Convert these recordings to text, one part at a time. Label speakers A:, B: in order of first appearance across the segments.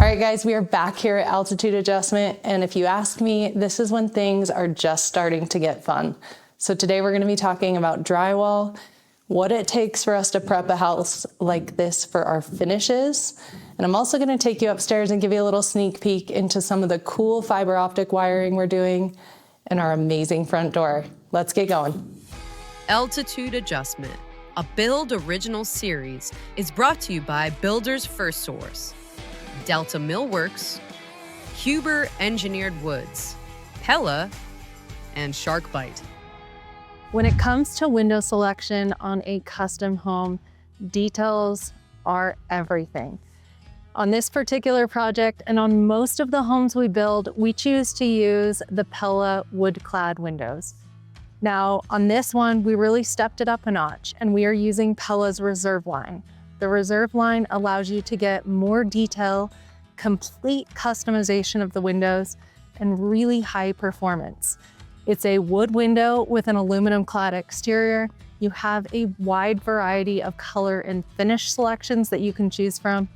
A: All right, guys, we are back here at Altitude Adjustment. And if you ask me, this is when things are just starting to get fun. So today we're gonna be talking about drywall, what it takes for us to prep a house like this for our finishes. And I'm also gonna take you upstairs and give you a little sneak peek into some of the cool fiber optic wiring we're doing and our amazing front door. Let's get going.
B: Altitude Adjustment, a Build Original series, is brought to you by Builders FirstSource, Delta Millworks, Huber Engineered Woods, Pella, and SharkBite.
A: When it comes to window selection on a custom home, details are everything. On this particular project and on most of the homes we build, we choose to use the Pella wood-clad windows. Now, on this one, we really stepped it up a notch and we are using Pella's reserve line. The reserve line allows you to get more detail, complete customization of the windows, and really high performance. It's a wood window with an aluminum clad exterior. You have a wide variety of color and finish selections that you can choose from.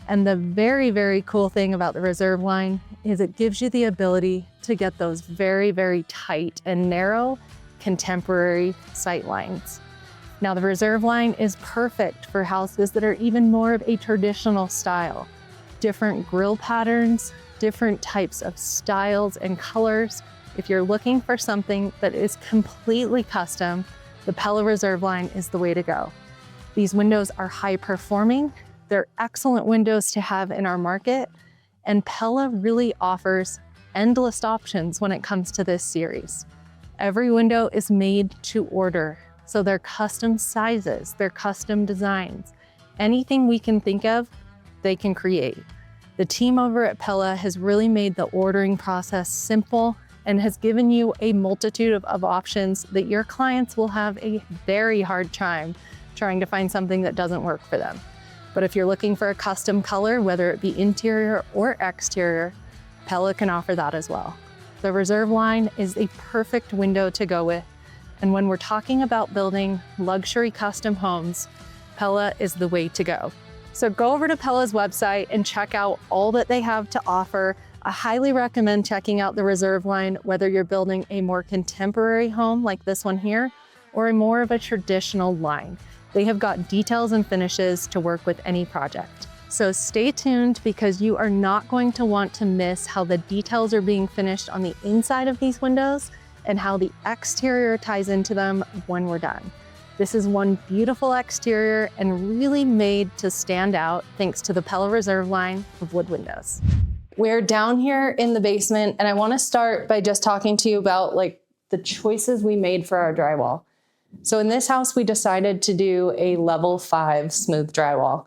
A: And the very, very cool thing about the reserve line is it gives you the ability to get those very, very tight and narrow contemporary sight lines. Now, the reserve line is perfect for houses that are even more of a traditional style. Different grill patterns, different types of styles and colors. If you're looking for something that is completely custom, the Pella reserve line is the way to go. These windows are high performing. They're excellent windows to have in our market, and Pella really offers endless options when it comes to this series. Every window is made to order, so they're custom sizes, they're custom designs. Anything we can think of, they can create. The team over at Pella has really made the ordering process simple and has given you a multitude of options that your clients will have a very hard time trying to find something that doesn't work for them. But if you're looking for a custom color, whether it be interior or exterior, Pella can offer that as well. The reserve line is a perfect window to go with. And when we're talking about building luxury custom homes, Pella is the way to go. So go over to Pella's website and check out all that they have to offer. I highly recommend checking out the reserve line, whether you're building a more contemporary home like this one here, or a more of a traditional line. They have got details and finishes to work with any project. So stay tuned because you are not going to want to miss how the details are being finished on the inside of these windows and how the exterior ties into them when we're done. This is one beautiful exterior and really made to stand out thanks to the Pella reserve line of wood windows. We're down here in the basement and I want to start by just talking to you about the choices we made for our drywall. So in this house, we decided to do a level 5 smooth drywall.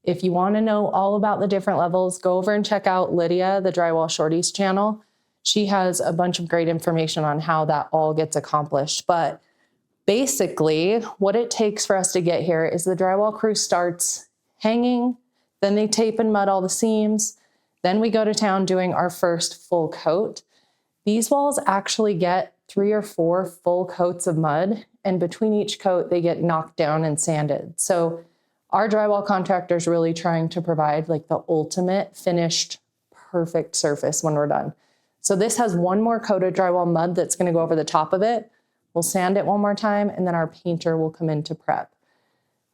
A: If you want to know all about the different levels, go over and check out Lydia, the Drywall Shorties channel. She has a bunch of great information on how that all gets accomplished. But basically, what it takes for us to get here is the drywall crew starts hanging, then they tape and mud all the seams, then we go to town doing our first full coat. These walls actually get 3 or 4 full coats of mud, and between each coat, they get knocked down and sanded. So our drywall contractor is really trying to provide the ultimate finished, perfect surface when we're done. So this has one more coat of drywall mud that's gonna go over the top of it. We'll sand it one more time, and then our painter will come in to prep.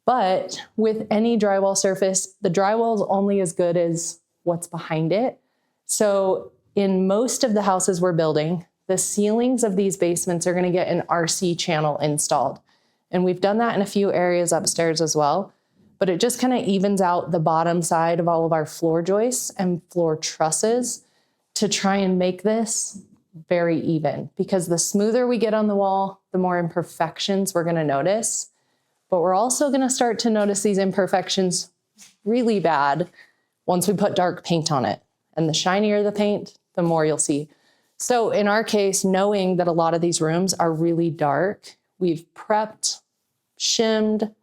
A: But with any drywall surface, the drywall is only as good as what's behind it. So in most of the houses we're building, the ceilings of these basements are gonna get an RC channel installed. And we've done that in a few areas upstairs as well, but it just kind of evens out the bottom side of all of our floor joists and floor trusses to try and make this very even, because the smoother we get on the wall, the more imperfections we're gonna notice. But we're also gonna start to notice these imperfections really bad once we put dark paint on it. And the shinier the paint, the more you'll see. So in our case, knowing that a lot of these rooms are really dark, we've prepped, shimmed,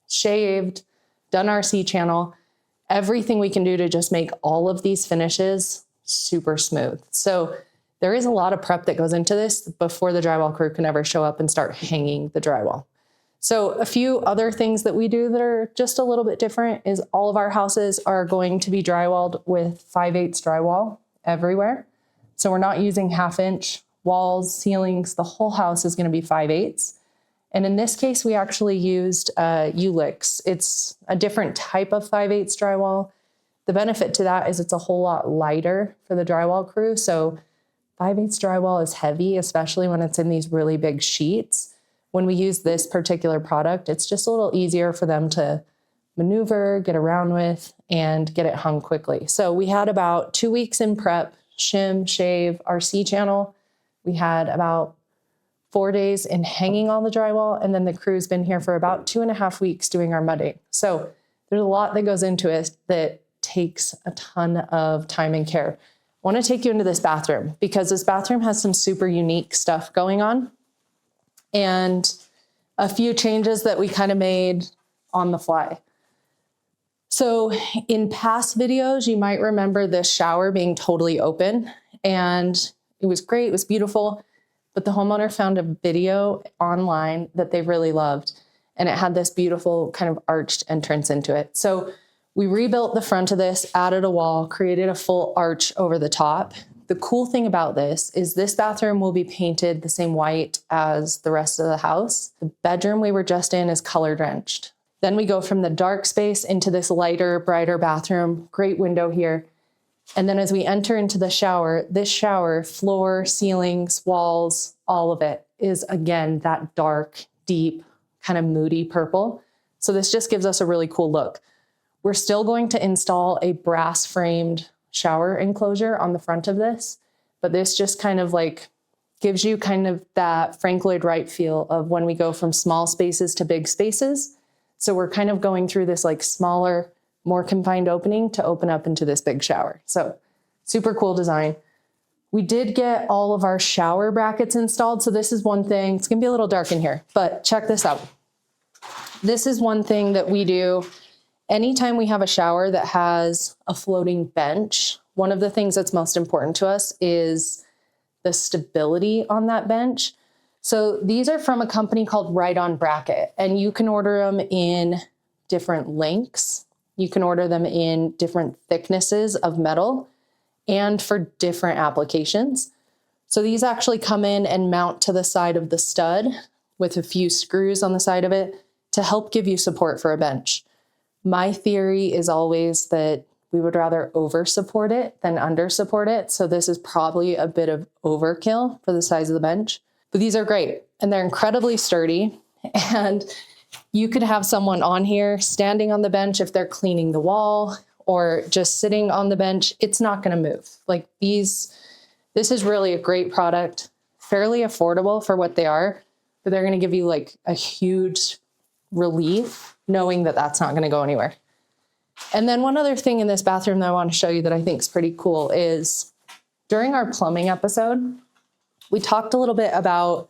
A: shaved, done our C-channel, everything we can do to just make all of these finishes super smooth. So there is a lot of prep that goes into this before the drywall crew can ever show up and start hanging the drywall. So a few other things that we do that are just a little bit different is all of our houses are going to be drywalled with 5/8 drywall everywhere. So we're not using 1/2-inch walls, ceilings. The whole house is going to be 5/8. And in this case, we actually used Ulix. It's a different type of 5/8 drywall. The benefit to that is it's a whole lot lighter for the drywall crew. So 5/8 drywall is heavy, especially when it's in these really big sheets. When we use this particular product, it's just a little easier for them to maneuver, get around with, and get it hung quickly. So we had about 2 weeks in prep, shim, shave, our C channel. We had about 4 days in hanging all the drywall, and then the crew's been here for about 2.5 weeks doing our mudding. So there's a lot that goes into it that takes a ton of time and care. I want to take you into this bathroom because this bathroom has some super unique stuff going on and a few changes that we kind of made on the fly. So in past videos, you might remember this shower being totally open, and it was great, it was beautiful. But the homeowner found a video online that they really loved, and it had this beautiful kind of arched entrance into it. So we rebuilt the front of this, added a wall, created a full arch over the top. The cool thing about this is this bathroom will be painted the same white as the rest of the house. The bedroom we were just in is color drenched. Then we go from the dark space into this lighter, brighter bathroom. Great window here. And then as we enter into the shower, this shower, floor, ceilings, walls, all of it is, again, that dark, deep, kind of moody purple. So this just gives us a really cool look. We're still going to install a brass framed shower enclosure on the front of this, but this just kind of like gives you kind of that Frank Lloyd Wright feel of when we go from small spaces to big spaces. So we're kind of going through this like smaller, more confined opening to open up into this big shower. So super cool design. We did get all of our shower brackets installed. So this is one thing. It's gonna be a little dark in here, but check this out. This is one thing that we do anytime we have a shower that has a floating bench. One of the things that's most important to us is the stability on that bench. So these are from a company called Right On Bracket, and you can order them in different lengths. You can order them in different thicknesses of metal and for different applications. So these actually come in and mount to the side of the stud with a few screws on the side of it to help give you support for a bench. My theory is always that we would rather over support it than under support it. So this is probably a bit of overkill for the size of the bench, but these are great and they're incredibly sturdy. And you could have someone on here standing on the bench if they're cleaning the wall or just sitting on the bench. It's not going to move. Like this is really a great product, fairly affordable for what they are, but they're going to give you like a huge relief knowing that that's not going to go anywhere. And then one other thing in this bathroom that I want to show you that I think is pretty cool is during our plumbing episode, we talked a little bit about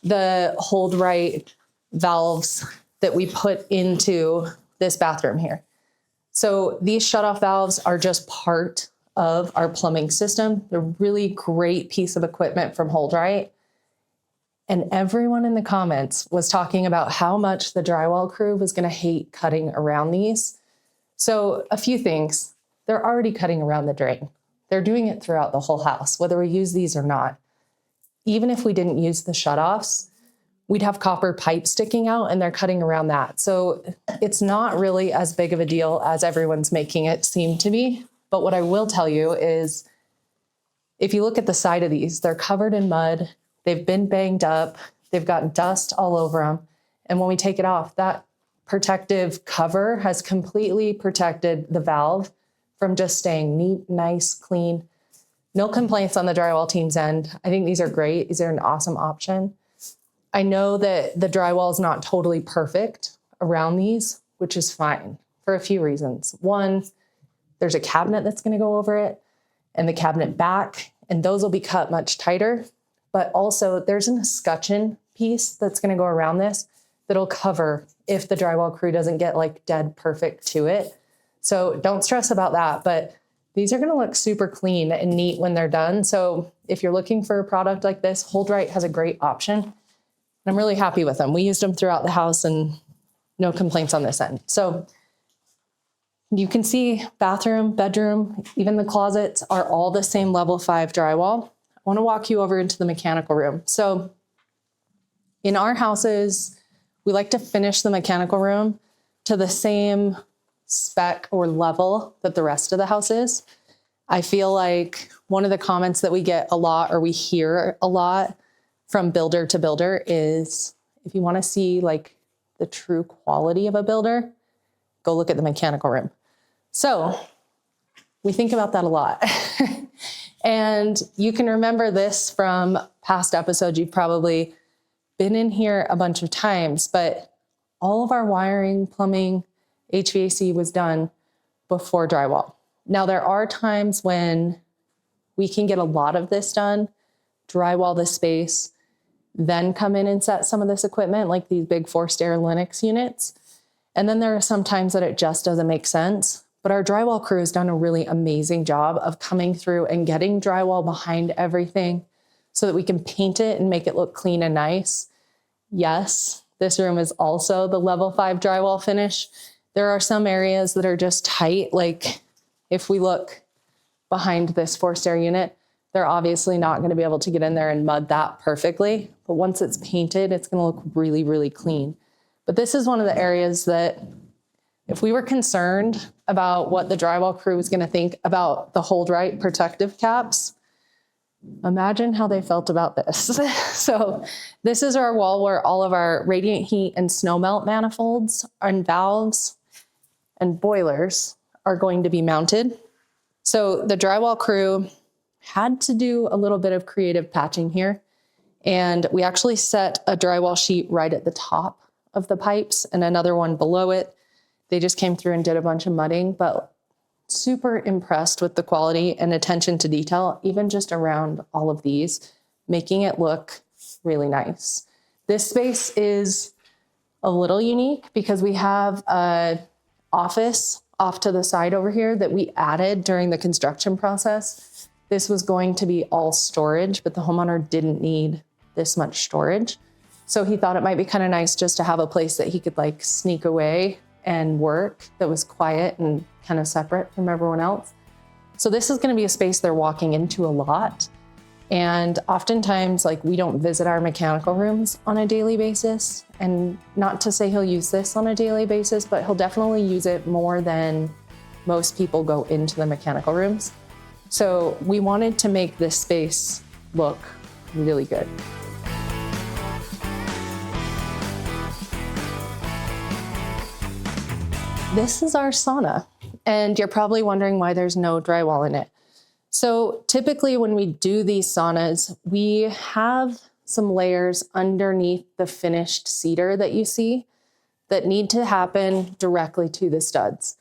A: the hold right valves that we put into this bathroom here. So these shutoff valves are just part of our plumbing system. They're a really great piece of equipment from HoldRite. And everyone in the comments was talking about how much the drywall crew was going to hate cutting around these. So a few things. They're already cutting around the drain. They're doing it throughout the whole house, whether we use these or not. Even if we didn't use the shutoffs, we'd have copper pipe sticking out and they're cutting around that. So it's not really as big of a deal as everyone's making it seem to be. But what I will tell you is if you look at the side of these, they're covered in mud. They've been banged up. They've got dust all over them. And when we take it off, that protective cover has completely protected the valve from just staying neat, nice, clean. No complaints on the drywall team's end. I think these are great. These are an awesome option. I know that the drywall is not totally perfect around these, which is fine for a few reasons. One, there's a cabinet that's going to go over it and the cabinet back, and those will be cut much tighter. But also there's an escutcheon piece that's going to go around this that'll cover if the drywall crew doesn't get like dead perfect to it. So don't stress about that, but these are going to look super clean and neat when they're done. So if you're looking for a product like this, HoldRite has a great option. I'm really happy with them. We used them throughout the house and no complaints on this end. So you can see bathroom, bedroom, even the closets are all the same level 5 drywall. I want to walk you over into the mechanical room. So in our houses, we like to finish the mechanical room to the same spec or level that the rest of the house is. I feel like one of the comments that we get a lot, or we hear a lot from builder to builder, is if you want to see like the true quality of a builder, go look at the mechanical room. So we think about that a lot. And you can remember this from past episodes. You've probably been in here a bunch of times, but all of our wiring, plumbing, HVAC was done before drywall. Now, there are times when we can get a lot of this done, drywall the space, then come in and set some of this equipment, like these big forced air Linux units. And then there are some times that it just doesn't make sense. But our drywall crew has done a really amazing job of coming through and getting drywall behind everything so that we can paint it and make it look clean and nice. Yes, this room is also the level 5 drywall finish. There are some areas that are just tight. Like if we look behind this forced air unit, they're obviously not going to be able to get in there and mud that perfectly. But once it's painted, it's going to look really, really clean. But this is one of the areas that if we were concerned about what the drywall crew was going to think about the Hold Right protective caps, imagine how they felt about this. So this is our wall where all of our radiant heat and snow melt manifolds and valves and boilers are going to be mounted. So the drywall crew had to do a little bit of creative patching here. And we actually set a drywall sheet right at the top of the pipes and another one below it. They just came through and did a bunch of mudding, but super impressed with the quality and attention to detail, even just around all of these, making it look really nice. This space is a little unique because we have an office off to the side over here that we added during the construction process. This was going to be all storage, but the homeowner didn't need this much storage. So he thought it might be kind of nice just to have a place that he could like sneak away and work that was quiet and kind of separate from everyone else. So this is going to be a space they're walking into a lot. And oftentimes, like, we don't visit our mechanical rooms on a daily basis. And not to say he'll use this on a daily basis, but he'll definitely use it more than most people go into the mechanical rooms. So we wanted to make this space look really good. This is our sauna, and you're probably wondering why there's no drywall in it. So typically when we do these saunas, we have some layers underneath the finished cedar that you see that need to happen directly to the studs.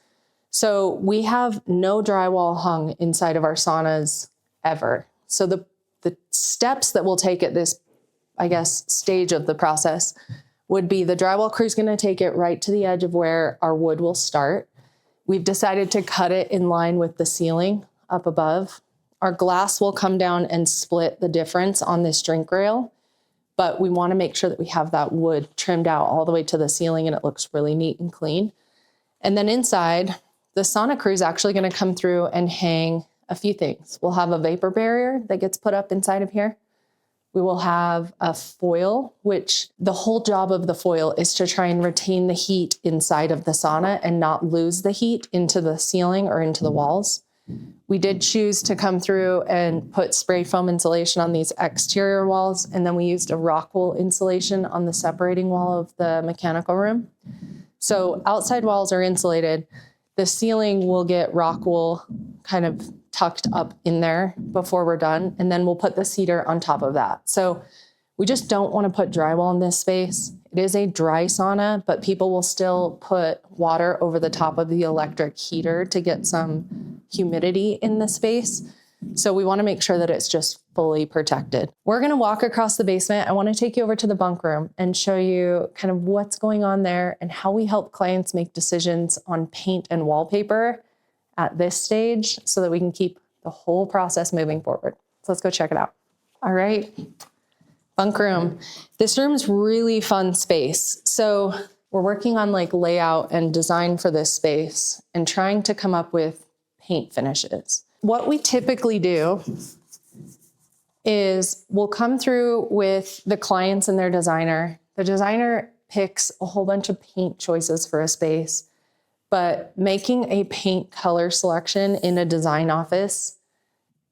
A: So we have no drywall hung inside of our saunas ever. So the steps that we'll take at this, I guess, stage of the process would be the drywall crew's going to take it right to the edge of where our wood will start. We've decided to cut it in line with the ceiling up above. Our glass will come down and split the difference on this drink rail, but we want to make sure that we have that wood trimmed out all the way to the ceiling and it looks really neat and clean. And then inside, the sauna crew is actually going to come through and hang a few things. We'll have a vapor barrier that gets put up inside of here. We will have a foil, which the whole job of the foil is to try and retain the heat inside of the sauna and not lose the heat into the ceiling or into the walls. We did choose to come through and put spray foam insulation on these exterior walls, and then we used a rock wool insulation on the separating wall of the mechanical room. So outside walls are insulated. The ceiling will get rock wool kind of tucked up in there before we're done, and then we'll put the cedar on top of that. So we just don't want to put drywall in this space. It is a dry sauna, but people will still put water over the top of the electric heater to get some humidity in the space. So we want to make sure that it's just fully protected. We're going to walk across the basement. I want to take you over to the bunk room and show you kind of what's going on there and how we help clients make decisions on paint and wallpaper at this stage so that we can keep the whole process moving forward. So let's go check it out. All right. Bunk room. This room's really fun space. So we're working on like layout and design for this space and trying to come up with paint finishes. What we typically do is we'll come through with the clients and their designer. The designer picks a whole bunch of paint choices for a space, but making a paint color selection in a design office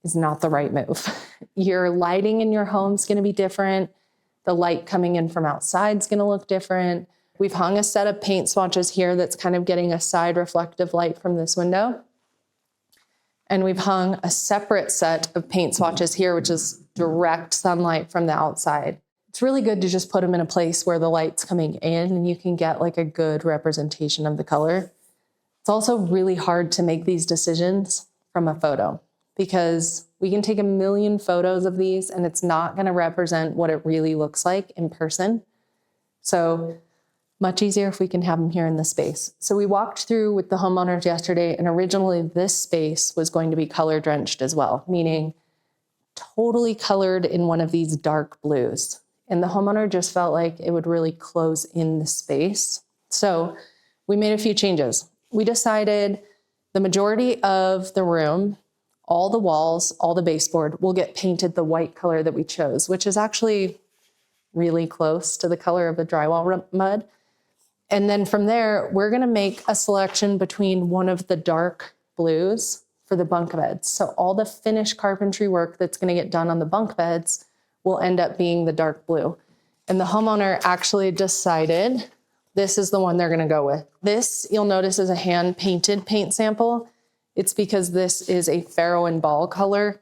A: is not the right move. Your lighting in your home is going to be different. The light coming in from outside is going to look different. We've hung a set of paint swatches here that's kind of getting a side reflective light from this window. And we've hung a separate set of paint swatches here, which is direct sunlight from the outside. It's really good to just put them in a place where the light's coming in and you can get like a good representation of the color. It's also really hard to make these decisions from a photo because we can take a million photos of these and it's not going to represent what it really looks like in person. So much easier if we can have them here in the space. So we walked through with the homeowners yesterday, and originally this space was going to be color drenched as well, meaning totally colored in one of these dark blues. And the homeowner just felt like it would really close in the space. So we made a few changes. We decided the majority of the room, all the walls, all the baseboard will get painted the white color that we chose, which is actually really close to the color of the drywall mud. And then from there, we're going to make a selection between one of the dark blues for the bunk beds. So all the finished carpentry work that's going to get done on the bunk beds will end up being the dark blue. And the homeowner actually decided this is the one they're going to go with. This, you'll notice, is a hand-painted paint sample. It's because this is a Faro and Ball color.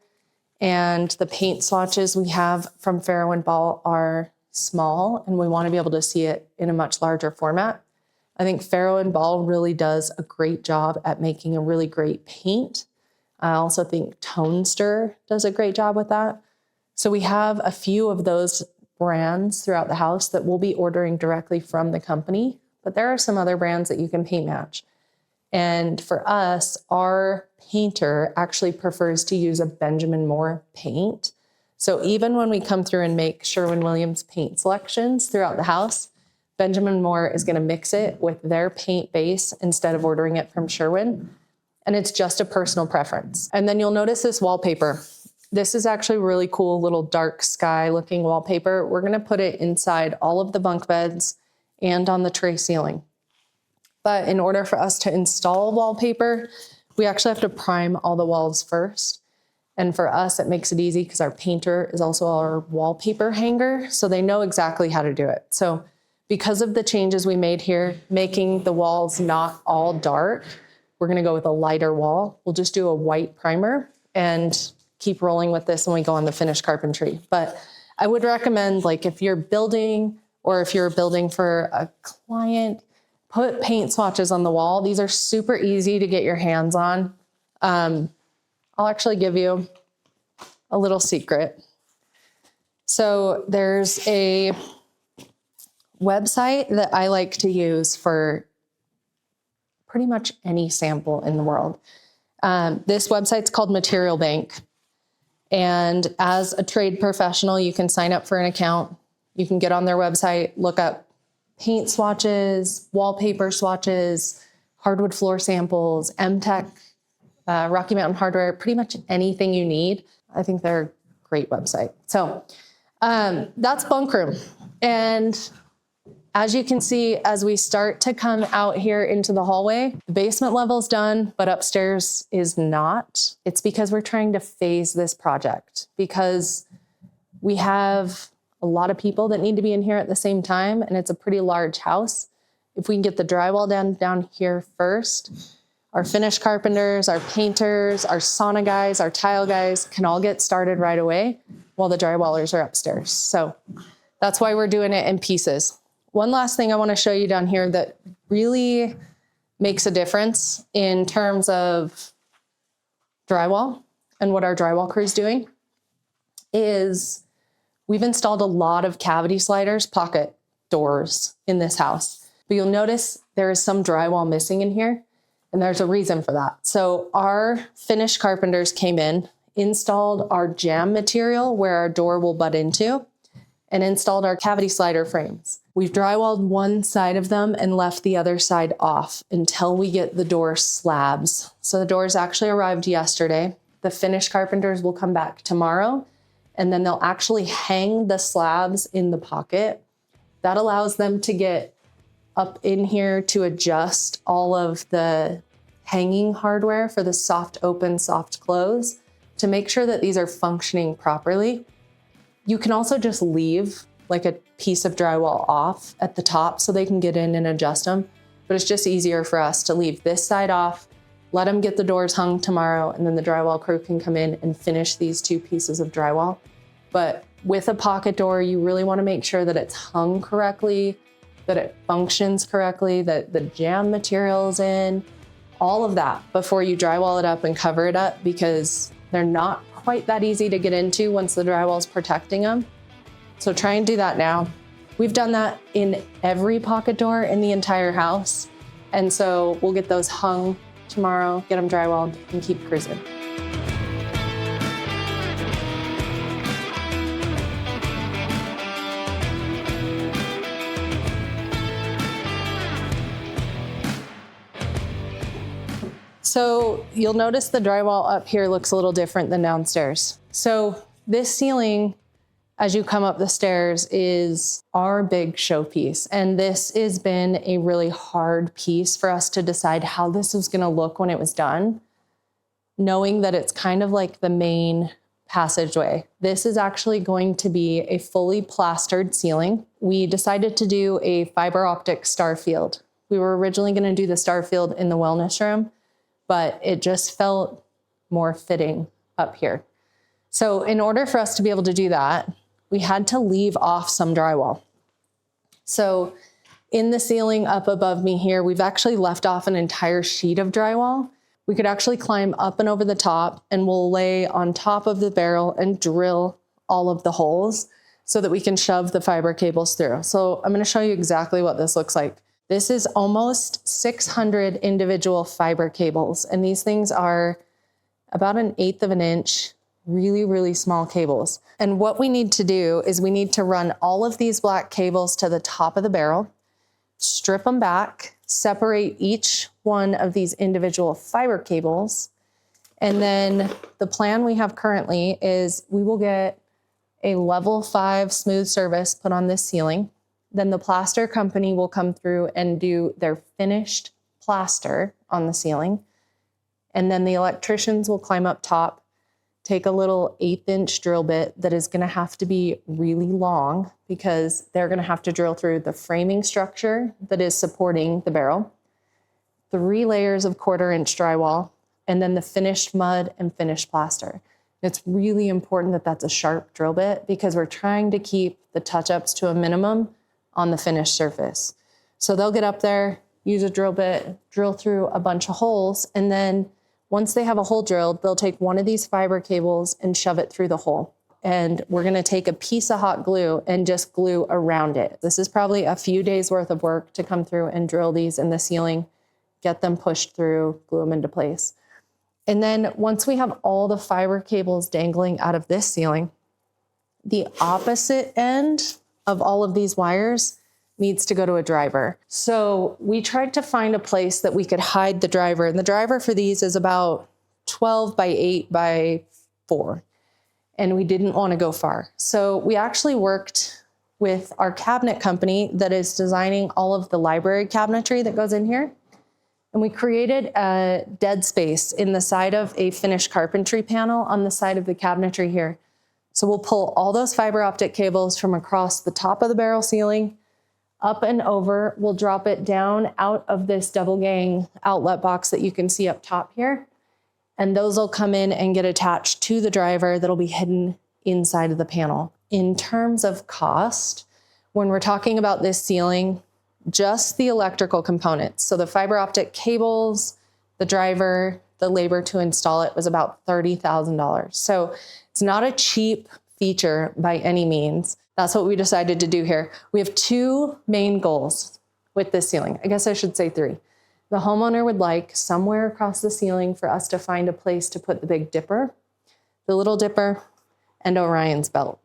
A: And the paint swatches we have from Faro and Ball are small, and we want to be able to see it in a much larger format. I think Faro and Ball really does a great job at making a really great paint. I also think Tone Stir does a great job with that. So we have a few of those brands throughout the house that we'll be ordering directly from the company, but there are some other brands that you can paint match. And for us, our painter actually prefers to use a Benjamin Moore paint. So even when we come through and make Sherwin-Williams paint selections throughout the house, Benjamin Moore is going to mix it with their paint base instead of ordering it from Sherwin. And it's just a personal preference. And then you'll notice this wallpaper. This is actually really cool, little dark sky looking wallpaper. We're going to put it inside all of the bunk beds and on the tray ceiling. But in order for us to install wallpaper, we actually have to prime all the walls first. And for us, it makes it easy because our painter is also our wallpaper hanger, so they know exactly how to do it. So because of the changes we made here, making the walls not all dark, we're going to go with a lighter wall. We'll just do a white primer and keep rolling with this when we go on the finished carpentry. But I would recommend, like, if you're building or if you're building for a client, put paint swatches on the wall. These are super easy to get your hands on. I'll actually give you a little secret. So there's a website that I like to use for pretty much any sample in the world. This website's called Material Bank. And as a trade professional, you can sign up for an account. You can get on their website, look up paint swatches, wallpaper swatches, hardwood floor samples, MTech, Rocky Mountain Hardware, pretty much anything you need. I think they're a great website. So that's bunk room. And as you can see, as we start to come out here into the hallway, the basement level's done, but upstairs is not. It's because we're trying to phase this project because we have a lot of people that need to be in here at the same time, and it's a pretty large house. If we can get the drywall down here first, our finish carpenters, our painters, our sauna guys, our tile guys can all get started right away while the drywallers are upstairs. So that's why we're doing it in pieces. One last thing I want to show you down here that really makes a difference in terms of drywall and what our drywall crew is doing is we've installed a lot of cavity sliders, pocket doors in this house. But you'll notice there is some drywall missing in here, and there's a reason for that. So our finished carpenters came in, installed our jam material where our door will butt into, and installed our cavity slider frames. We've drywalled one side of them and left the other side off until we get the door slabs. So the doors actually arrived yesterday. The finished carpenters will come back tomorrow, and then they'll actually hang the slabs in the pocket. That allows them to get up in here to adjust all of the hanging hardware for the soft open, soft close to make sure that these are functioning properly. You can also just leave like a piece of drywall off at the top so they can get in and adjust them. But it's just easier for us to leave this side off, let them get the doors hung tomorrow, and then the drywall crew can come in and finish these two pieces of drywall. But with a pocket door, you really want to make sure that it's hung correctly, that it functions correctly, that the jam material's in, all of that before you drywall it up and cover it up, because they're not quite that easy to get into once the drywall's protecting them. So try and do that now. We've done that in every pocket door in the entire house. And so we'll get those hung tomorrow, get them drywalled, and keep cruising. So you'll notice the drywall up here looks a little different than downstairs. So this ceiling, as you come up the stairs, is our big showpiece. And this has been a really hard piece for us to decide how this was gonna look when it was done, knowing that it's kind of like the main passageway. This is actually going to be a fully plastered ceiling. We decided to do a fiber optic star field. We were originally gonna do the star field in the wellness room, but it just felt more fitting up here. So in order for us to be able to do that, we had to leave off some drywall. So in the ceiling up above me here, we've actually left off an entire sheet of drywall. We could actually climb up and over the top, and we'll lay on top of the barrel and drill all of the holes so that we can shove the fiber cables through. So I'm gonna show you exactly what this looks like. This is almost 600 individual fiber cables, and these things are about 1/8 of an inch, really, really small cables. And what we need to do is we need to run all of these black cables to the top of the barrel, strip them back, separate each one of these individual fiber cables, and then the plan we have currently is we will get a level 5 smooth surface put on this ceiling. Then the plaster company will come through and do their finished plaster on the ceiling. And then the electricians will climb up top, take a little 1/8" drill bit that is gonna have to be really long because they're gonna have to drill through the framing structure that is supporting the barrel, 3 layers of 1/4" drywall, and then the finished mud and finished plaster. It's really important that that's a sharp drill bit because we're trying to keep the touch-ups to a minimum on the finished surface. So they'll get up there, use a drill bit, drill through a bunch of holes, and then once they have a hole drilled, they'll take one of these fiber cables and shove it through the hole. And we're gonna take a piece of hot glue and just glue around it. This is probably a few days worth of work to come through and drill these in the ceiling, get them pushed through, glue them into place. And then once we have all the fiber cables dangling out of this ceiling, the opposite end of all of these wires needs to go to a driver. So we tried to find a place that we could hide the driver. And the driver for these is about 12 by 8 by 4. And we didn't want to go far. So we actually worked with our cabinet company that is designing all of the library cabinetry that goes in here. And we created a dead space in the side of a finished carpentry panel on the side of the cabinetry here. So we'll pull all those fiber optic cables from across the top of the barrel ceiling, up and over. We'll drop it down out of this double gang outlet box that you can see up top here. And those will come in and get attached to the driver that'll be hidden inside of the panel. In terms of cost, when we're talking about this ceiling, just the electrical components, so the fiber optic cables, the driver, the labor to install it was about $30,000. So it's not a cheap feature by any means. That's what we decided to do here. We have 2 main goals with this ceiling. I guess I should say 3. The homeowner would like somewhere across the ceiling for us to find a place to put the Big Dipper, the Little Dipper, and Orion's belt.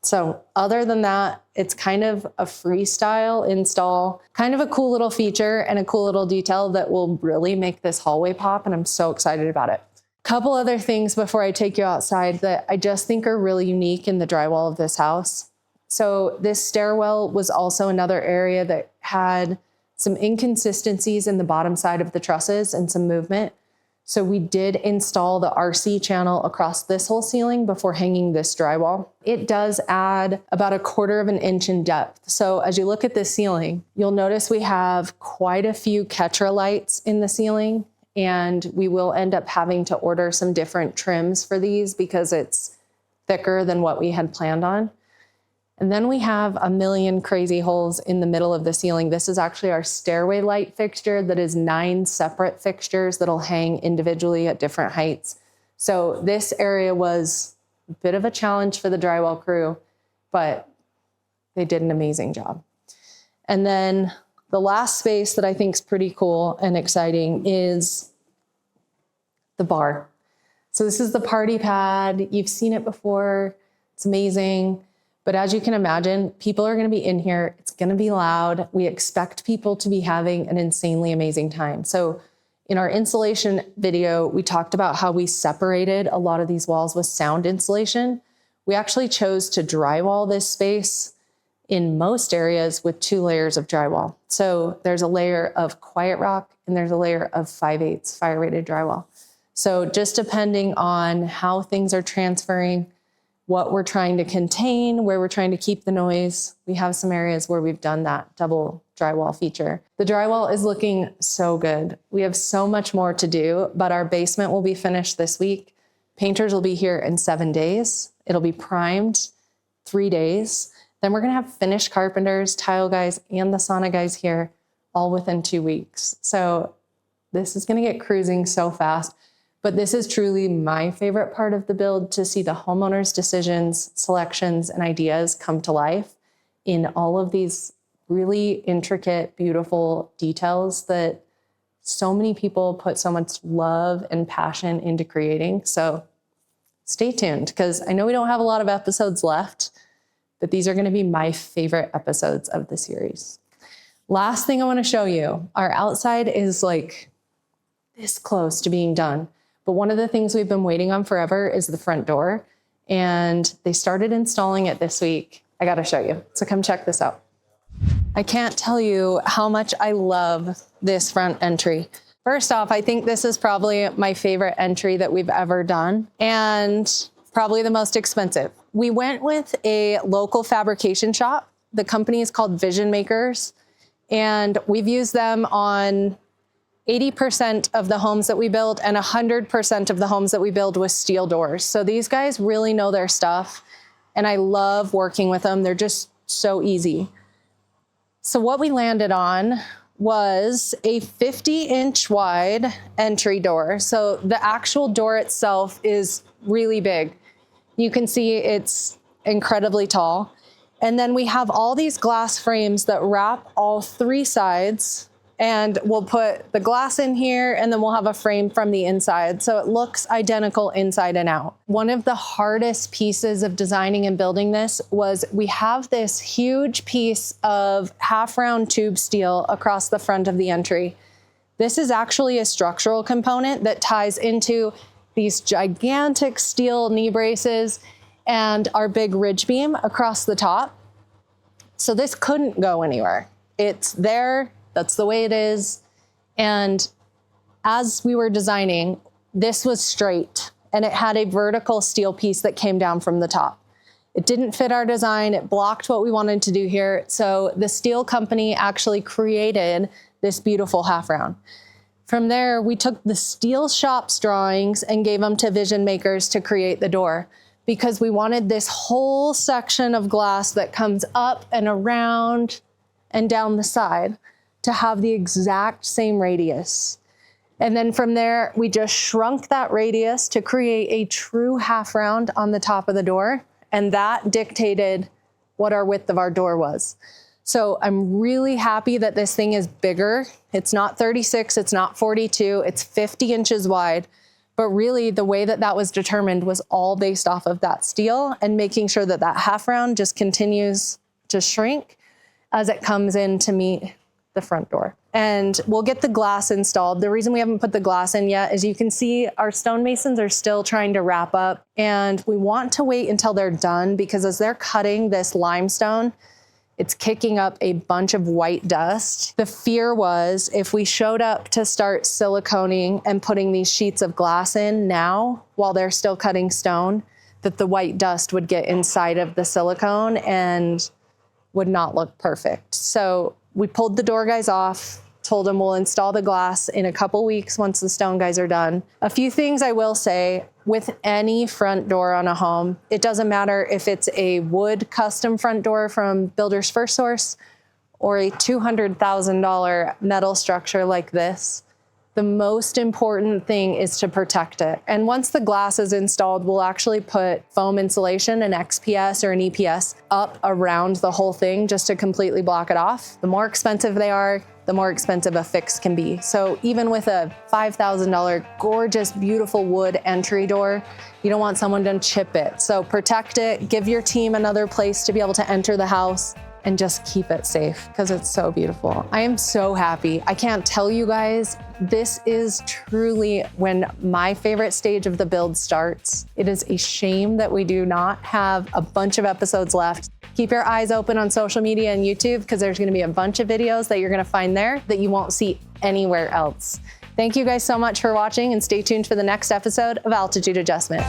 A: So other than that, it's kind of a freestyle install, kind of a cool little feature and a cool little detail that will really make this hallway pop. And I'm so excited about it. Couple other things before I take you outside that I just think are really unique in the drywall of this house. So this stairwell was also another area that had some inconsistencies in the bottom side of the trusses and some movement. So we did install the RC channel across this whole ceiling before hanging this drywall. It does add about 1/4 of an inch in depth. So as you look at this ceiling, you'll notice we have quite a few Ketra lights in the ceiling, and we will end up having to order some different trims for these because it's thicker than what we had planned on. And then we have a million crazy holes in the middle of the ceiling. This is actually our stairway light fixture that is 9 separate fixtures that'll hang individually at different heights. So this area was a bit of a challenge for the drywall crew, but they did an amazing job. And then the last space that I think is pretty cool and exciting is the bar. So this is the party pad. You've seen it before. It's amazing. But as you can imagine, people are going to be in here. It's going to be loud. We expect people to be having an insanely amazing time. So in our insulation video, we talked about how we separated a lot of these walls with sound insulation. We actually chose to drywall this space in most areas with 2 layers of drywall. So there's a layer of quiet rock and there's a layer of 5/8 fire rated drywall. So just depending on how things are transferring, what we're trying to contain, where we're trying to keep the noise, we have some areas where we've done that double drywall feature. The drywall is looking so good. We have so much more to do, but our basement will be finished this week. Painters will be here in 7 days. It'll be primed 3 days. Then we're gonna have finished carpenters, tile guys, and the sauna guys here all within 2 weeks. So this is gonna get cruising so fast. But this is truly my favorite part of the build, to see the homeowners' decisions, selections, and ideas come to life in all of these really intricate, beautiful details that so many people put so much love and passion into creating. So stay tuned, because I know we don't have a lot of episodes left, but these are going to be my favorite episodes of the series. Last thing I want to show you, our outside is like this close to being done. But one of the things we've been waiting on forever is the front door. And they started installing it this week. I got to show you. So come check this out. I can't tell you how much I love this front entry. First off, I think this is probably my favorite entry that we've ever done, and probably the most expensive. We went with a local fabrication shop. The company is called Vision Makers, and we've used them on 80% of the homes that we build and 100% of the homes that we build with steel doors. So these guys really know their stuff, and I love working with them. They're just so easy. So what we landed on was a 50-inch wide entry door. So the actual door itself is really big. You can see it's incredibly tall. And then we have all these glass frames that wrap all 3 sides, and we'll put the glass in here, and then we'll have a frame from the inside. So it looks identical inside and out. One of the hardest pieces of designing and building this was we have this huge piece of half-round tube steel across the front of the entry. This is actually a structural component that ties into these gigantic steel knee braces and our big ridge beam across the top. So this couldn't go anywhere. It's there. That's the way it is. And as we were designing, this was straight, and it had a vertical steel piece that came down from the top. It didn't fit our design. It blocked what we wanted to do here. So the steel company actually created this beautiful half round. From there, we took the steel shop's drawings and gave them to Vision Makers to create the door, because we wanted this whole section of glass that comes up and around and down the side to have the exact same radius. And then from there, we just shrunk that radius to create a true half round on the top of the door. And that dictated what our width of our door was. So I'm really happy that this thing is bigger. It's not 36, it's not 42, it's 50 inches wide. But really the way that that was determined was all based off of that steel and making sure that that half round just continues to shrink as it comes in to meet the front door. And we'll get the glass installed. The reason we haven't put the glass in yet is you can see our stonemasons are still trying to wrap up, and we want to wait until they're done because as they're cutting this limestone, it's kicking up a bunch of white dust. The fear was if we showed up to start siliconing and putting these sheets of glass in now while they're still cutting stone, that the white dust would get inside of the silicone and would not look perfect. So we pulled the door guys off, told them we'll install the glass in a couple weeks once the stone guys are done. A few things I will say, with any front door on a home, it doesn't matter if it's a wood custom front door from Builders FirstSource or a $200,000 metal structure like this. The most important thing is to protect it. And once the glass is installed, we'll actually put foam insulation, an XPS or an EPS, up around the whole thing just to completely block it off. The more expensive they are, the more expensive a fix can be. So even with a $5,000 gorgeous, beautiful wood entry door, you don't want someone to chip it. So protect it, give your team another place to be able to enter the house, and just keep it safe because it's so beautiful. I am so happy. I can't tell you guys, this is truly when my favorite stage of the build starts. It is a shame that we do not have a bunch of episodes left. Keep your eyes open on social media and YouTube because there's gonna be a bunch of videos that you're gonna find there that you won't see anywhere else. Thank you guys so much for watching and stay tuned for the next episode of Altitude Adjustment.